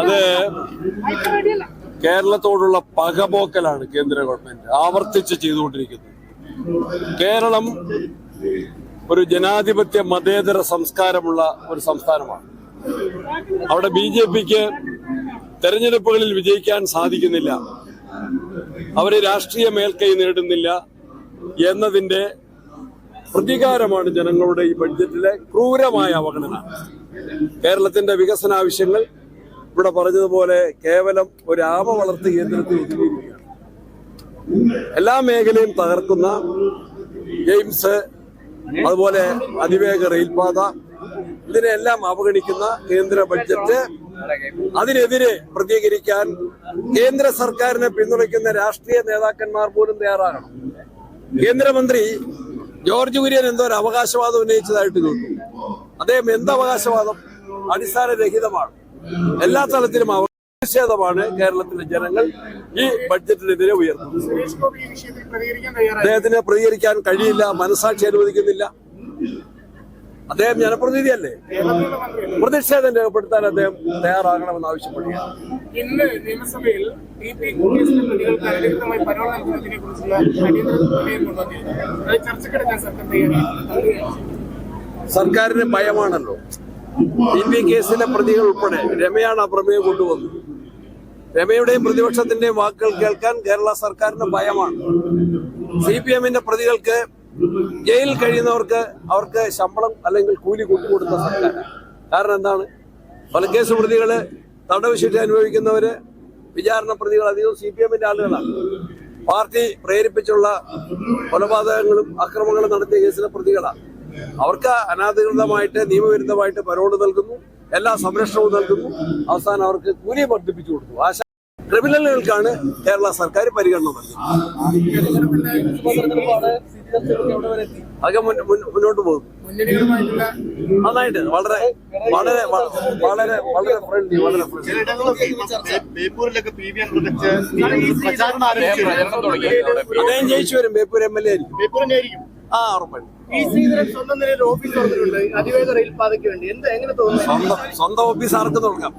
അത് കേരളത്തോടുള്ള പകപോക്കലാണ് കേന്ദ്ര ഗവൺമെന്റ് ആവർത്തിച്ച് ചെയ്തുകൊണ്ടിരിക്കുന്നത്. കേരളം ഒരു ജനാധിപത്യ മതേതര സംസ്കാരമുള്ള ഒരു സംസ്ഥാനമാണ്. അവിടെ BJPക്ക് തെരഞ്ഞെടുപ്പുകളിൽ വിജയിക്കാൻ സാധിക്കുന്നില്ല, അവര് രാഷ്ട്രീയ മേൽക്കൈ നേടുന്നില്ല എന്നതിന്റെ പ്രതികാരമാണ് ജനങ്ങളുടെ ഈ ബഡ്ജറ്റിലെ ക്രൂരമായ അവഗണന. കേരളത്തിന്റെ വികസന ആവശ്യങ്ങൾ ഇവിടെ പറഞ്ഞതുപോലെ കേവലം ഒരു ആമ വളർത്തു കേന്ദ്രത്തിൽ ഒതുങ്ങിയിരിക്കുകയാണ്. എല്ലാ മേഖലയും തകർക്കുന്ന എയിംസ്, അതുപോലെ അതിവേഗ റെയിൽപാത, ഇതിനെല്ലാം അവഗണിക്കുന്ന കേന്ദ്ര ബഡ്ജറ്റ്, അതിനെതിരെ പ്രതികരിക്കാൻ കേന്ദ്ര സർക്കാരിനെ പിന്തുണയ്ക്കുന്ന രാഷ്ട്രീയ നേതാക്കന്മാർ പോലും തയ്യാറാകണം. കേന്ദ്രമന്ത്രി ജോർജ് കുര്യൻ എന്തോ ഒരു അവകാശവാദം ഉന്നയിച്ചതായിട്ട് കേട്ടു. അദ്ദേഹം എന്ത് അവകാശവാദം? അടിസ്ഥാനരഹിതമാണ്. എല്ലാ തലത്തിലും പ്രതിഷേധമാണ് കേരളത്തിലെ ജനങ്ങൾ ഈ ബഡ്ജറ്റിനെതിരെ ഉയർത്തുന്നത്. അദ്ദേഹത്തിന് പ്രതികരിക്കാൻ കഴിയില്ല, മനസാക്ഷി അനുവദിക്കുന്നില്ല. അദ്ദേഹം ജനപ്രതിനിധിയല്ലേ, പ്രതിഷേധം രേഖപ്പെടുത്താൻ അദ്ദേഹം തയ്യാറാകണമെന്ന് ആവശ്യപ്പെടുകയാണ്. ഇന്ന് നിയമസഭയിൽ പ്രതികൾക്ക് അനധികൃതമായി പരോൾ നൽകുന്നതിനെ കുറിച്ചുള്ള അടിയന്തര പ്രമേയം കൊണ്ടുവന്നിരുന്നു. അത് ചർച്ചക്കെടുക്കാൻ സർക്കാരിന് ഭയമാണല്ലോ. PP കേസിലെ പ്രതികൾ ഉൾപ്പെടെ രമയാണ് ആ പ്രമേയം കൊണ്ടുവന്നത്. രമയുടെയും പ്രതിപക്ഷത്തിന്റെയും വാക്കുകൾ കേൾക്കാൻ കേരള സർക്കാരിന് ഭയമാണ്. CPM-ന്റെ പ്രതികൾക്ക് ജയിലിൽ കഴിയുന്നവർക്ക് അവർക്ക് ശമ്പളം അല്ലെങ്കിൽ കൂലി കൂട്ടിക്കൊടുത്ത സർക്കാർ. കാരണം എന്താണ്? കൊലക്കേസ് പ്രതികള്, തടവ് ശിക്ഷ അനുഭവിക്കുന്നവര്, വിചാരണ പ്രതികൾ അധികം CPM-ന്റെ ആളുകളാണ്. പാർട്ടി പ്രേരിപ്പിച്ചുള്ള കൊലപാതകങ്ങളും അക്രമങ്ങളും നടത്തിയ കേസിലെ പ്രതികളാണ്. അവർക്ക് അനധികൃതമായിട്ട് നിയമവിരുദ്ധമായിട്ട് പരോള് നൽകുന്നു, എല്ലാ സംരക്ഷണവും നൽകുന്നു, അവസാനം അവർക്ക് കൂലി വർദ്ധിപ്പിച്ചു കൊടുത്തു. ക്രിമിനലുകൾക്കാണ് കേരള സർക്കാർ പരിഗണന നൽകുന്നത്. അതൊക്കെ മുന്നോട്ട് പോകും നന്നായിട്ട്, വളരെ വളരെ വളരെ വളരെ ഫ്രണ്ട്ലി, വളരെ അദ്ദേഹം ജയിച്ചു വരും. ബേപ്പൂർ MLA ആയിരിക്കും. ആ, ഉറപ്പായിട്ടും. സ്വന്തം ഓഫീസ് ആർക്ക് തുടങ്ങാം?